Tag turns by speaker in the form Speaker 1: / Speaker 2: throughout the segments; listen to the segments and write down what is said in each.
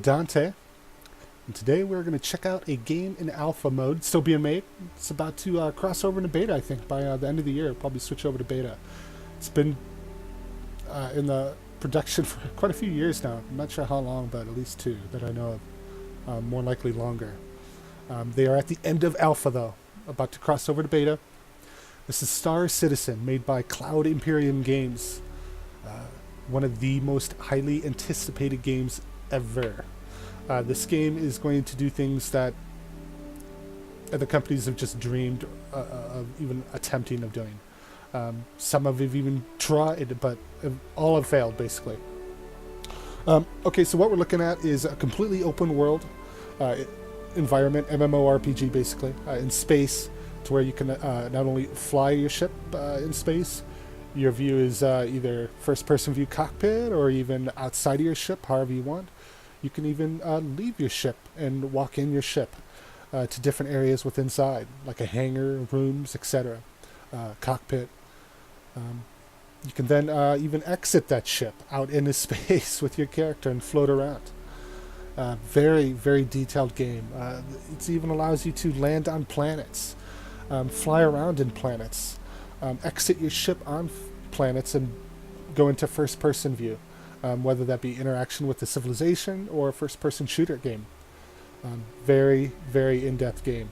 Speaker 1: Dante, and today we're going to check out a game in alpha mode. It's still being made. It's about to cross over into beta, I think, by the end of the year. It'll probably switch over to beta. It's been in the production for quite a few years now. I'm not sure how long, but at least 2 that I know of. More likely longer. They are at the end of alpha, though, about to cross over to beta. This is Star Citizen, made by Cloud Imperium Games. One of the most highly anticipated games ever. This game is going to do things that other companies have just dreamed of even attempting of doing. Some have even tried, but all have failed, basically. Okay, so what we're looking at is a completely open world environment, MMORPG, basically, in space, to where you can not only fly your ship in space. Your view is either first-person view cockpit or even outside of your ship, however you want. You can even leave your ship and walk in your ship to different areas within inside, like a hangar, rooms, etc., cockpit. You can then even exit that ship out into space with your character and float around. Very, very detailed game. It even allows you to land on planets, fly around in planets, exit your ship on planets and go into first-person view, whether that be interaction with the civilization or a first-person shooter game. Very, very in-depth game.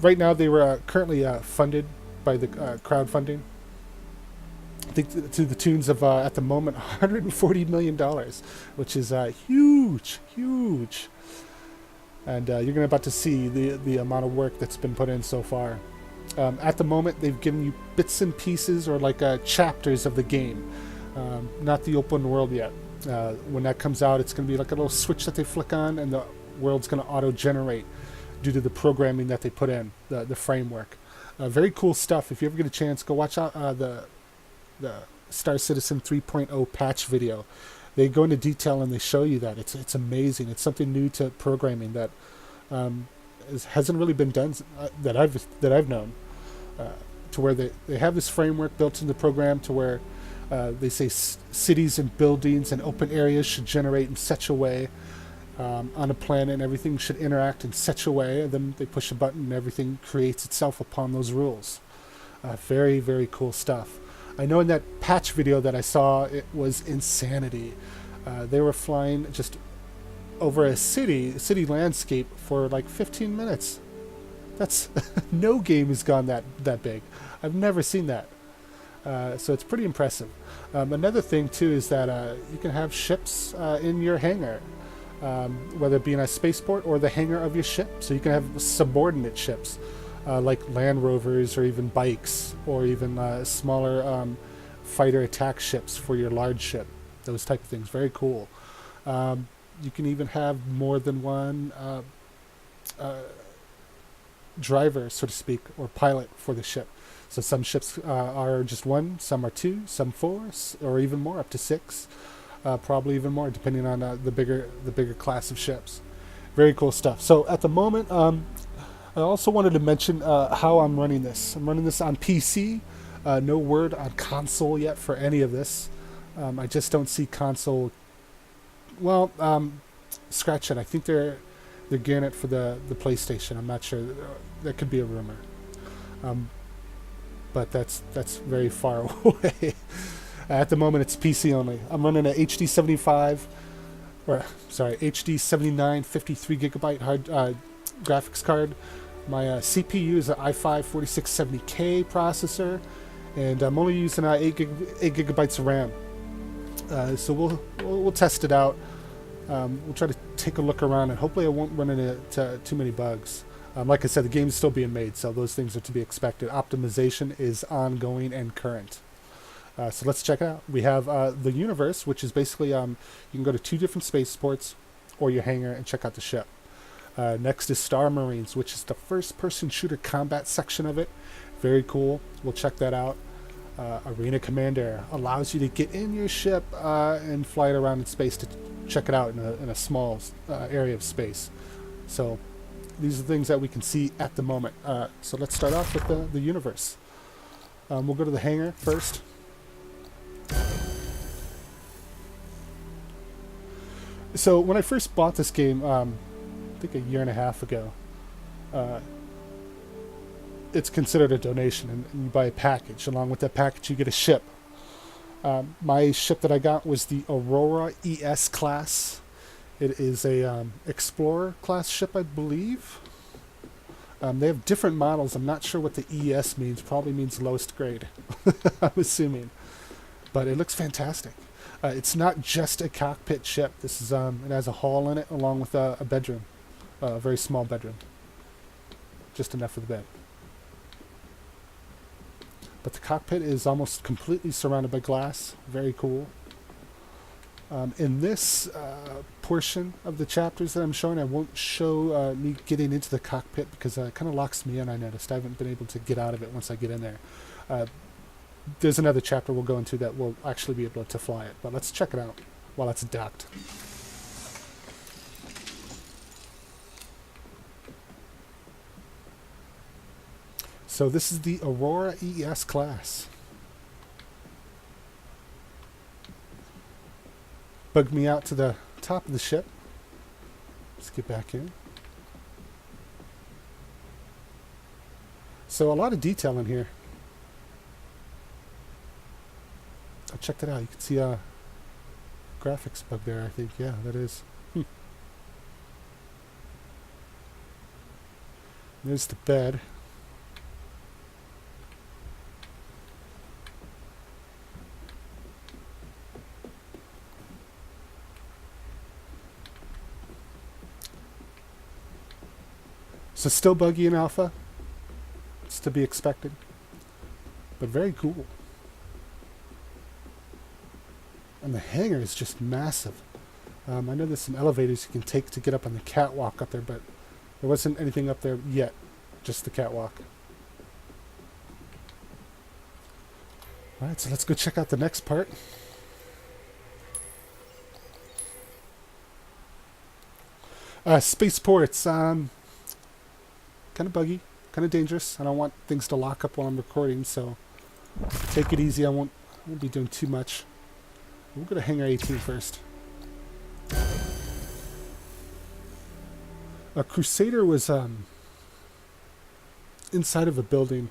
Speaker 1: Right now, they were currently funded by the crowdfunding. I think to the tunes of, at the moment, $140 million, which is huge, huge. And you're about to see the amount of work that's been put in so far. At the moment, they've given you bits and pieces or like chapters of the game, not the open world yet. When that comes out, it's going to be like a little switch that they flick on, and the world's going to auto-generate due to the programming that they put in, the framework. Very cool stuff. If you ever get a chance, go watch out the Star Citizen 3.0 patch video. They go into detail and they show you that. It's amazing. It's something new to programming that hasn't really been done that I've known. To where they have this framework built in the program to where they say cities and buildings and open areas should generate in such a way on a planet, and everything should interact in such a way, and then they push a button and everything creates itself upon those rules. Very, very cool stuff. I know in that patch video that I saw, it was insanity. They were flying just over a city landscape for like 15 minutes. That's no game has gone that big. I've never seen that. So it's pretty impressive. Another thing too is that you can have ships in your hangar, whether it be in a spaceport or the hangar of your ship. So you can have subordinate ships, like Land Rovers or even bikes, or even smaller fighter attack ships for your large ship. Those type of things. Very cool. You can even have more than one driver, so to speak, or pilot for the ship. So some ships are just 1, some are 2, some 4, or even more, up to 6. Probably even more, depending on the bigger class of ships. Very cool stuff. So at the moment, I also wanted to mention how I'm running this. I'm running this on PC. No word on console yet for any of this. I just don't see console. Well, scratch it. I think they're gearing it for the PlayStation. I'm not sure. That could be a rumor. But that's very far away. At the moment, it's PC only. I'm running an HD 79 53 gigabyte hard graphics card. My CPU is an i5 4670K processor, and I'm only using 8 gigabytes of RAM. So we'll test it out. We'll try to take a look around, and hopefully I won't run into too many bugs. Like I said, the game is still being made, so those things are to be expected. Optimization is ongoing and current. So let's check it out. We have the universe, which is basically you can go to 2 different spaceports or your hangar and check out the ship. Next is Star Marines, which is the first-person shooter combat section of it. Very cool. We'll check that out. Arena Commander allows you to get in your ship and fly it around in space to check it out in a small area of space. So these are things that we can see at the moment. So let's start off with the universe. We'll go to the hangar first. So when I first bought this game, I think a year and a half ago, uh, it's considered a donation, and you buy a package. Along with that package, you get a ship. My ship that I got was the Aurora ES class. It is a Explorer class ship, I believe. They have different models. I'm not sure what the ES means. Probably means lowest grade, I'm assuming. But it looks fantastic. It's not just a cockpit ship. This is it has a hall in it along with a bedroom, a very small bedroom, just enough for the bed. But the cockpit is almost completely surrounded by glass. Very cool. In this portion of the chapters that I'm showing, I won't show me getting into the cockpit because it kind of locks me in, I noticed. I haven't been able to get out of it once I get in there. There's another chapter we'll go into that will actually be able to fly it. But let's check it out while it's docked. So this is the Aurora ES class. Bugged me out to the top of the ship. Let's get back in. So a lot of detail in here. I checked it out. You can see a graphics bug there, I think. Yeah, that is. There's the bed. So still buggy in alpha. It's to be expected. But very cool. And the hangar is just massive. I know there's some elevators you can take to get up on the catwalk up there, but there wasn't anything up there yet. Just the catwalk. Alright, so let's go check out the next part. Spaceports. Kind of buggy, kind of dangerous. I don't want things to lock up while I'm recording, so take it easy. I won't be doing too much. We'll go to Hangar 18 first. A Crusader was inside of a building,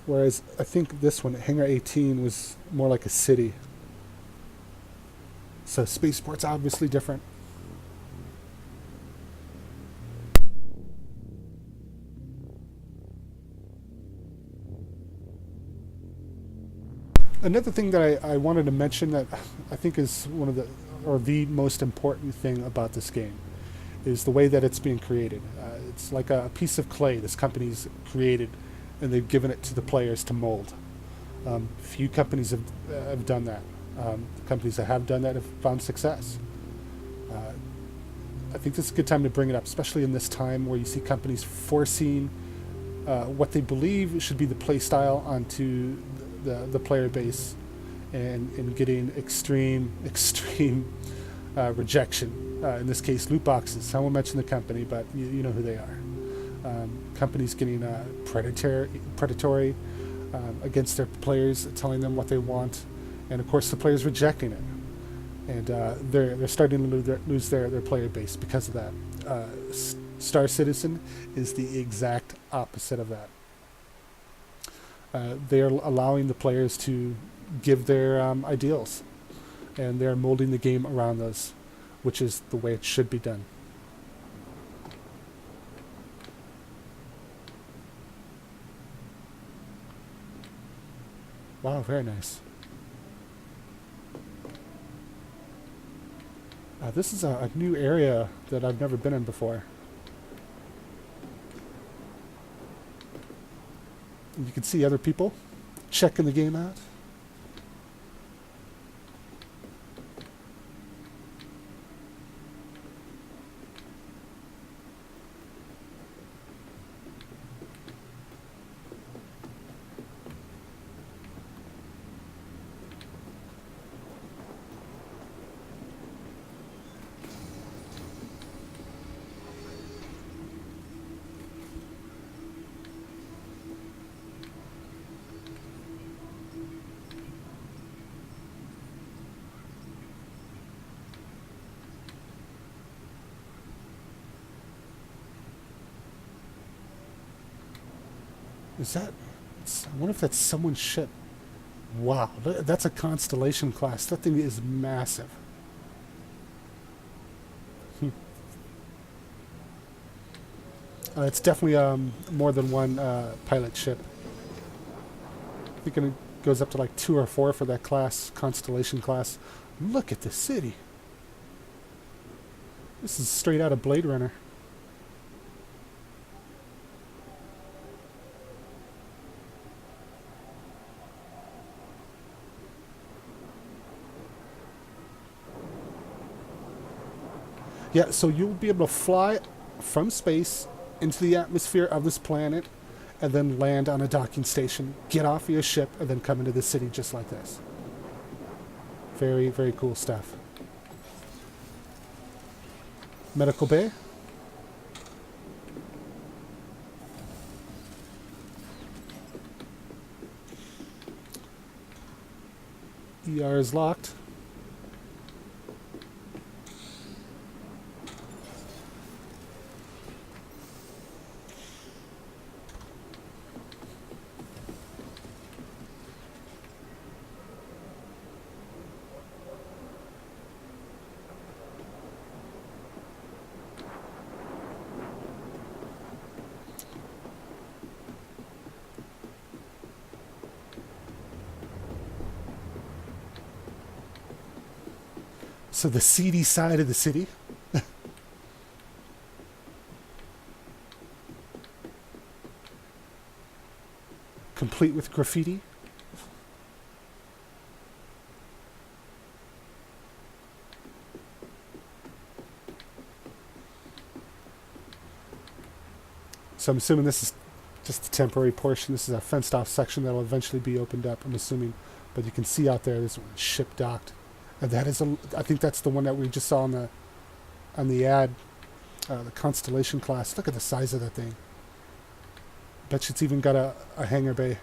Speaker 1: whereas I think this one, Hangar 18, was more like a city. So Spaceport's obviously different. Another thing that I wanted to mention that I think is one of the most important thing about this game is the way that it's being created. It's like a piece of clay this company's created, and they've given it to the players to mold. Few companies have done that. The companies that have done that have found success. I think this is a good time to bring it up, especially in this time where you see companies forcing what they believe should be the play style onto the player base, and getting extreme rejection. In this case, loot boxes. I won't mention the company, but you know who they are. Companies getting predatory against their players, telling them what they want, and of course the players rejecting it. And they're starting to lose their player base because of that. Star Citizen is the exact opposite of that. They're allowing the players to give their ideals, and they're molding the game around those, which is the way it should be done. Wow, very nice. This is a new area that I've never been in before. You can see other people checking the game out. Is that... I wonder if that's someone's ship. Wow, that's a Constellation class. That thing is massive. It's definitely more than one pilot ship. I think it goes up to like 2 or 4 for that class, Constellation class. Look at the city. This is straight out of Blade Runner. Yeah, so you'll be able to fly from space into the atmosphere of this planet and then land on a docking station, get off your ship, and then come into the city just like this. Very, very cool stuff. Medical bay. ER is locked. So the seedy side of the city. Complete with graffiti. So I'm assuming this is just a temporary portion. This is a fenced off section that will eventually be opened up, I'm assuming. But you can see out there, this ship docked. And that is, I think that's the one that we just saw on the ad, the Constellation class. Look at the size of that thing. Bet you it's even got a hangar bay.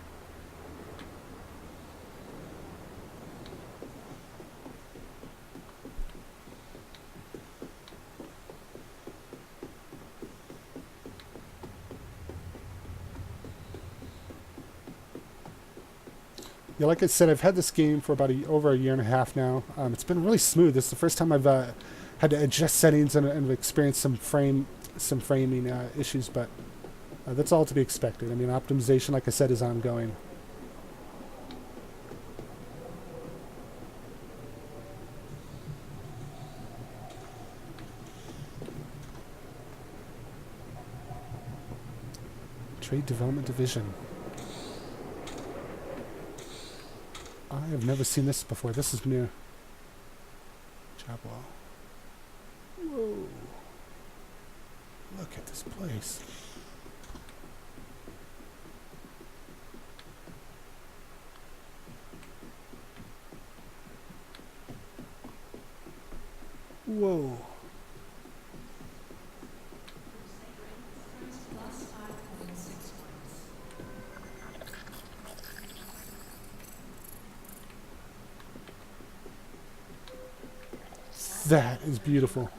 Speaker 1: Yeah, like I said, I've had this game for about over a year and a half now. It's been really smooth. This is the first time I've had to adjust settings and experienced some framing issues, but that's all to be expected. I mean, optimization, like I said, is ongoing. Trade Development Division. I have never seen this before. This is new. Job wall. Whoa. Look at this place. Whoa. That is beautiful.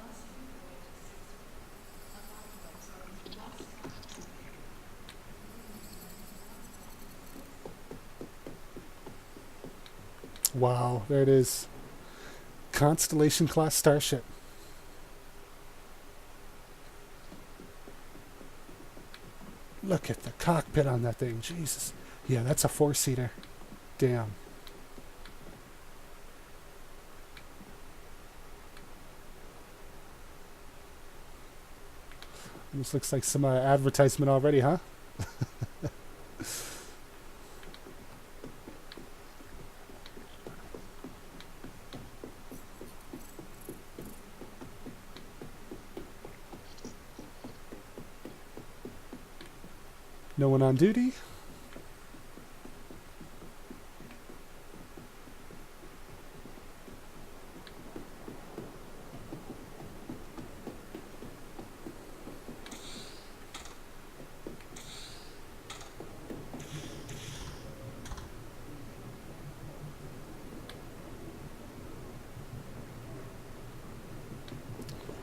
Speaker 1: Wow, there it is. Constellation class Starship. Look at the cockpit on that thing. Jesus. Yeah, that's a 4-seater. Damn. This looks like some advertisement already, huh? No one on duty.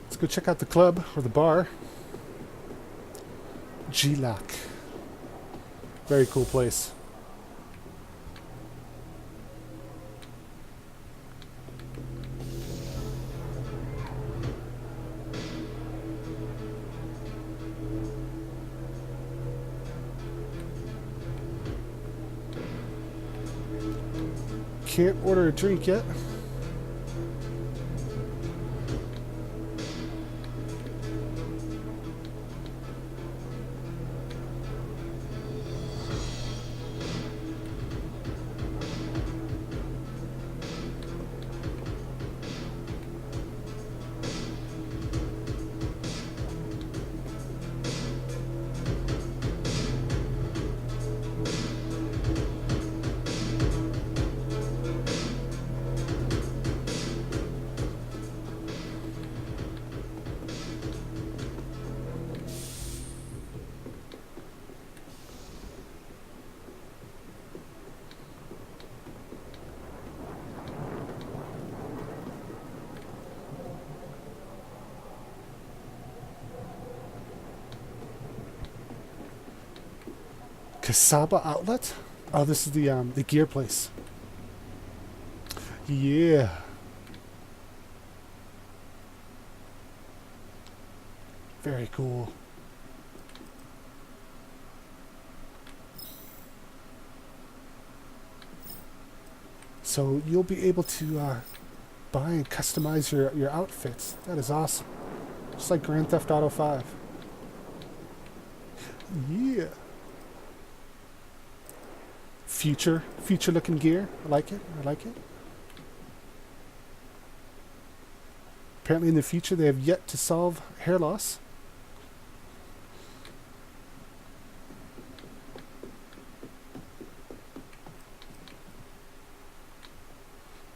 Speaker 1: Let's go check out the club or the bar. G-Lock. Very cool place. Can't order a drink yet. Kasaba Outlet? Oh, this is the gear place. Yeah. Very cool. So you'll be able to buy and customize your outfits. That is awesome. Just like Grand Theft Auto 5. Yeah. Future looking gear. I like it. I like it. Apparently in the future they have yet to solve hair loss.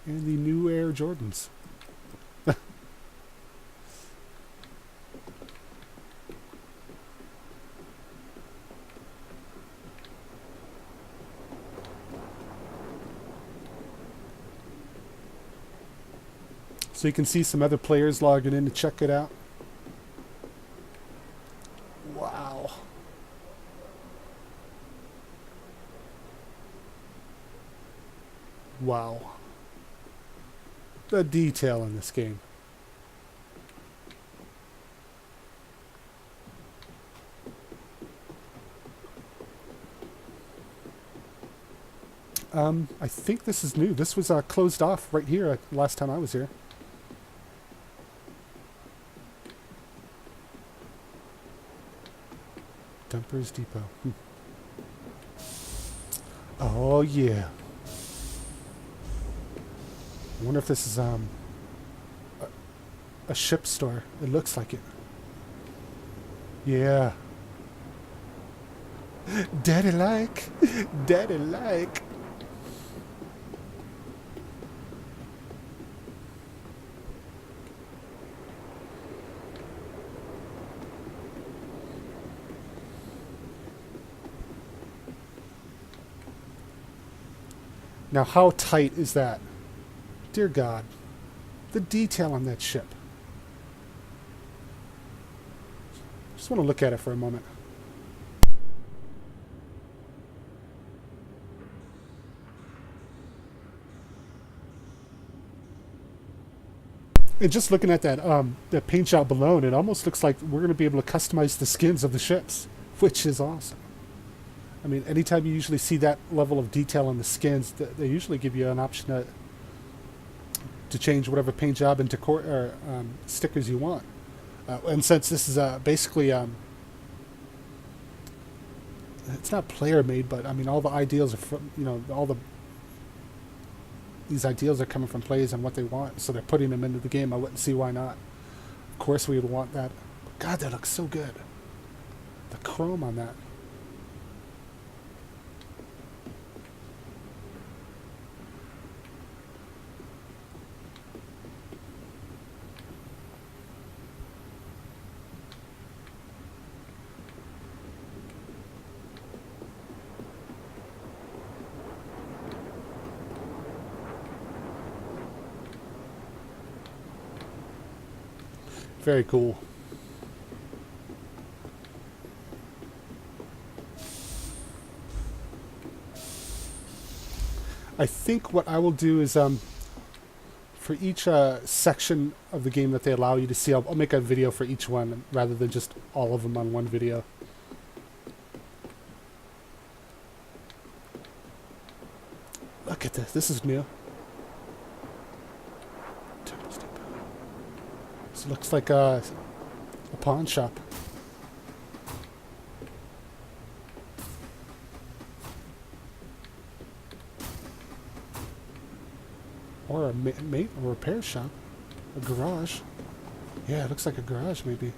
Speaker 1: And the new Air Jordans. So you can see some other players logging in to check it out. Wow. Wow. The detail in this game. I think this is new. This was closed off right here last time I was here. Dumpers Depot. Oh yeah. I wonder if this is a ship store. It looks like it. Yeah. Daddy like. Daddy like. Now, how tight is that? Dear God. The detail on that ship. Just want to look at it for a moment. And just looking at that paint job alone, it almost looks like we're going to be able to customize the skins of the ships, which is awesome. I mean, anytime you usually see that level of detail on the skins, they usually give you an option to change whatever paint job into stickers you want. And since this is basically, it's not player made, but I mean, all the ideals are from, these ideals are coming from players and what they want, so they're putting them into the game. I wouldn't see why not. Of course, we would want that. God, that looks so good. The chrome on that. Very cool. I think what I will do is for each section of the game that they allow you to see, I'll make a video for each one rather than just all of them on one video. Look at this. This is new. This looks like a pawn shop. Or a mate or repair shop. A garage. Yeah, it looks like a garage maybe.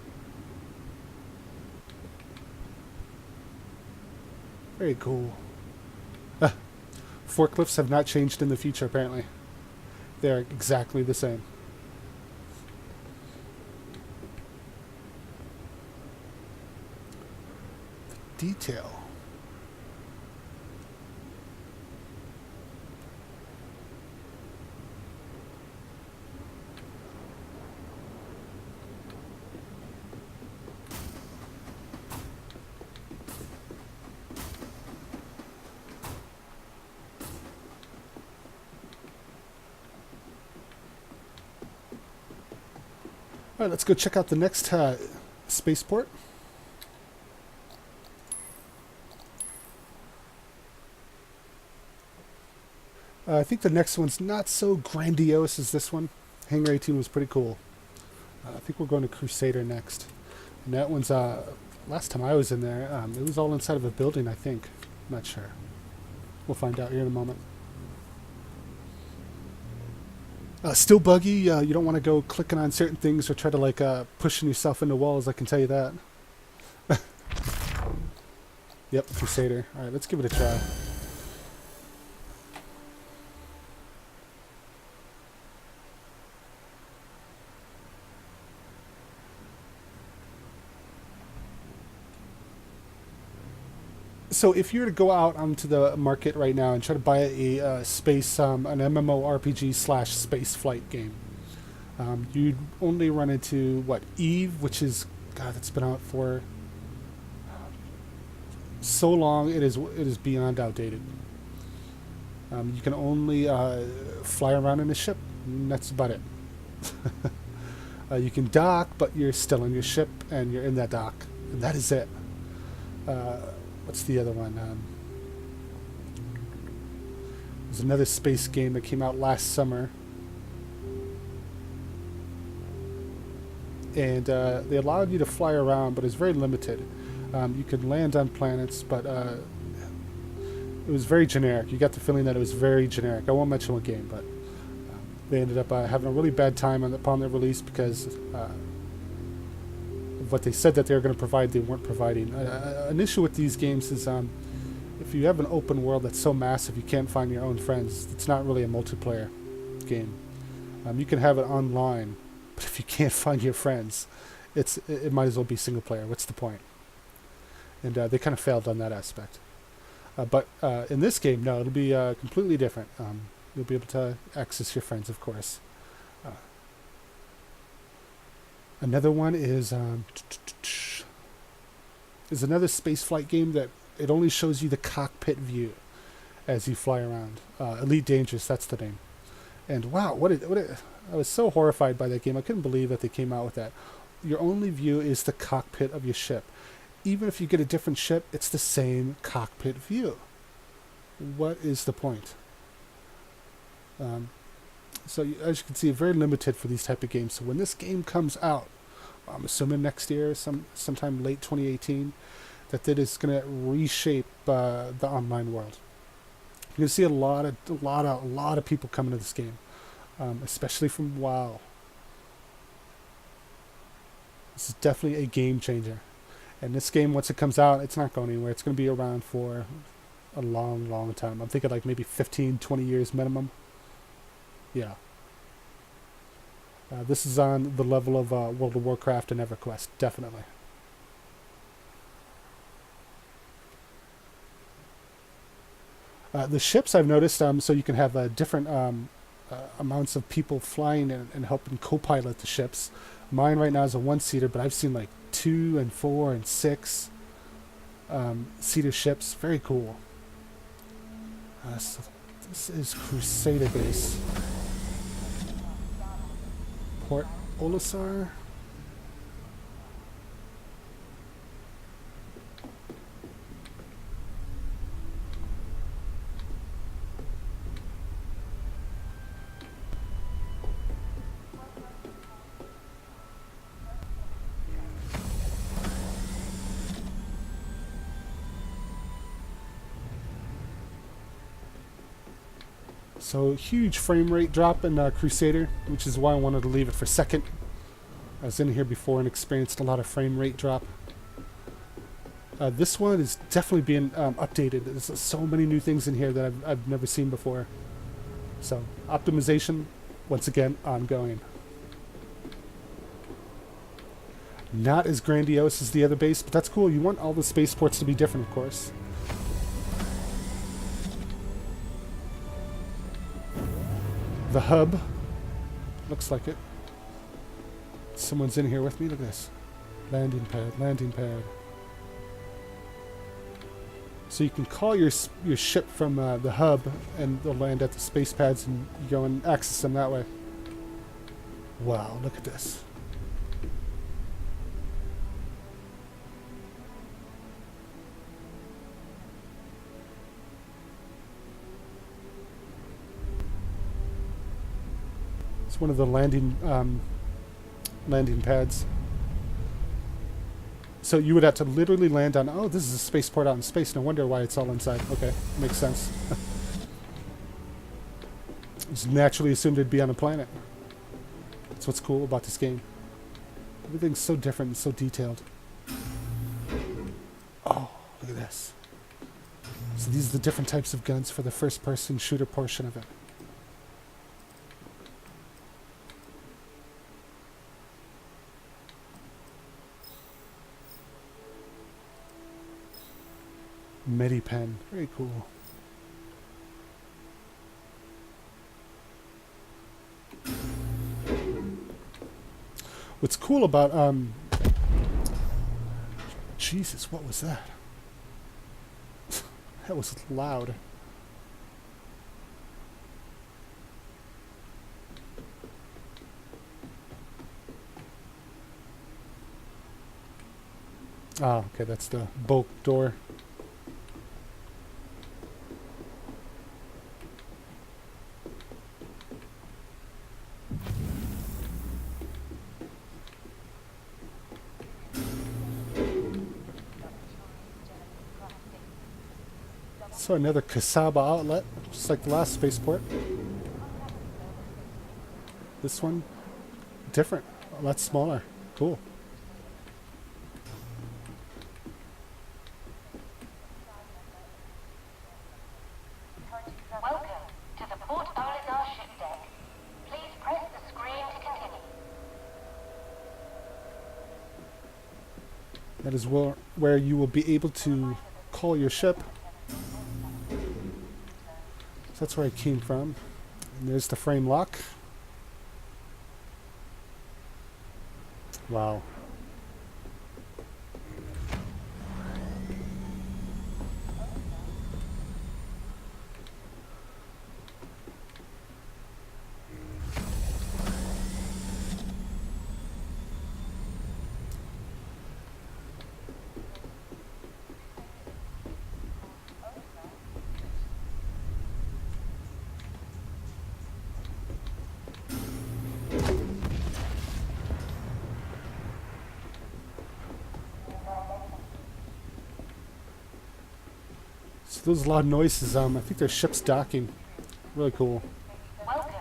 Speaker 1: Very cool. Forklifts have not changed in the future apparently. They are exactly the same. The detail. Alright, let's go check out the next spaceport. I think the next one's not so grandiose as this one. Hangar 18 was pretty cool. I think we're going to Crusader next. And that one's, last time I was in there, it was all inside of a building, I think. I'm not sure. We'll find out here in a moment. Still buggy. You don't want to go clicking on certain things or try to like pushing yourself into walls. I can tell you that. Yep, Crusader. All right, let's give it a try. So if you were to go out onto the market right now and try to buy a space, an MMORPG / space flight game, you'd only run into what, Eve, which is, God, it's been out for so long. It is beyond outdated. You can only fly around in a ship, and that's about it. You can dock, but you're still in your ship and you're in that dock, and that is it. What's the other one? There's another space game that came out last summer. And they allowed you to fly around, but it's very limited. You could land on planets, but it was very generic. You got the feeling that it was very generic. I won't mention what game, but they ended up having a really bad time upon their release because what they said that they were going to provide, they weren't providing. An issue with these games is if you have an open world that's so massive you can't find your own friends, it's not really a multiplayer game. You can have it online, but if you can't find your friends, it might as well be single player. What's the point? And they kind of failed on that aspect. But in this game, no, it'll be completely different. You'll be able to access your friends, of course. Another one is another space flight game that it only shows you the cockpit view as you fly around. Elite Dangerous, that's the name. And wow, I was so horrified by that game. I couldn't believe that they came out with that. Your only view is the cockpit of your ship. Even if you get a different ship, it's the same cockpit view. What is the point? So as you can see, very limited for these type of games. So when this game comes out, I'm assuming next year, sometime late 2018, that it is going to reshape the online world. You're going to see a lot of people coming to this game, especially from WoW. This is definitely a game changer. And this game, once it comes out, it's not going anywhere. It's going to be around for a long, long time. I'm thinking like maybe 15, 20 years minimum. Yeah. This is on the level of World of Warcraft and EverQuest, definitely. The ships I've noticed, so you can have different amounts of people flying and helping co-pilot the ships. Mine right now is a one-seater, but I've seen like 2 and 4 and 6 seater ships. Very cool. So This is Crusader base. Port Olisar. So huge frame rate drop in Crusader, which is why I wanted to leave it for second. I was in here before and experienced a lot of frame rate drop. This one is definitely being updated. There's so many new things in here that I've never seen before. So optimization, once again, ongoing. Not as grandiose as the other base, but that's cool. You want all the spaceports to be different, of course. The hub. Looks like it. Someone's in here with me. Look at this. Landing pad, landing pad. So you can call your ship from the hub and they'll land at the space pads and you go and access them that way. Wow, look at this. It's one of the landing pads. So you would have to literally land on, oh, this is a spaceport out in space. No wonder why it's all inside. Okay, makes sense. Just naturally assumed it'd be on a planet. That's what's cool about this game. Everything's so different and so detailed. Oh, look at this. So these are the different types of guns for the first-person shooter portion of it. Medipen, very cool. What's cool about Jesus, what was that? That was loud. Ah, okay, that's the bulk door. So another Kasaba outlet, just like the last spaceport. This one, different, a lot smaller. Cool.
Speaker 2: Welcome to the Port Olisar ship deck. Please press the screen to continue.
Speaker 1: That is where you will be able to call your ship. So that's where I came from. And there's the frame lock. Wow. So there's a lot of noises. I think there's ships docking. Really cool.
Speaker 2: Welcome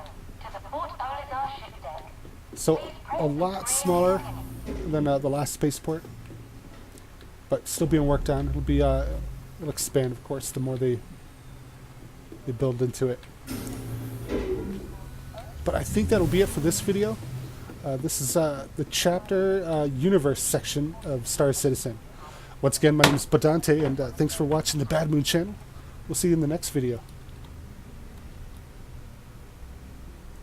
Speaker 2: to the Port Olisar ship deck.
Speaker 1: So a lot smaller than the last spaceport, but still being worked on. It'll be it'll expand, of course, the more they build into it. But I think that'll be it for this video. This is the chapter universe section of Star Citizen. Once again, my name is Badante, and thanks for watching the Bad Moon channel. We'll see you in the next video.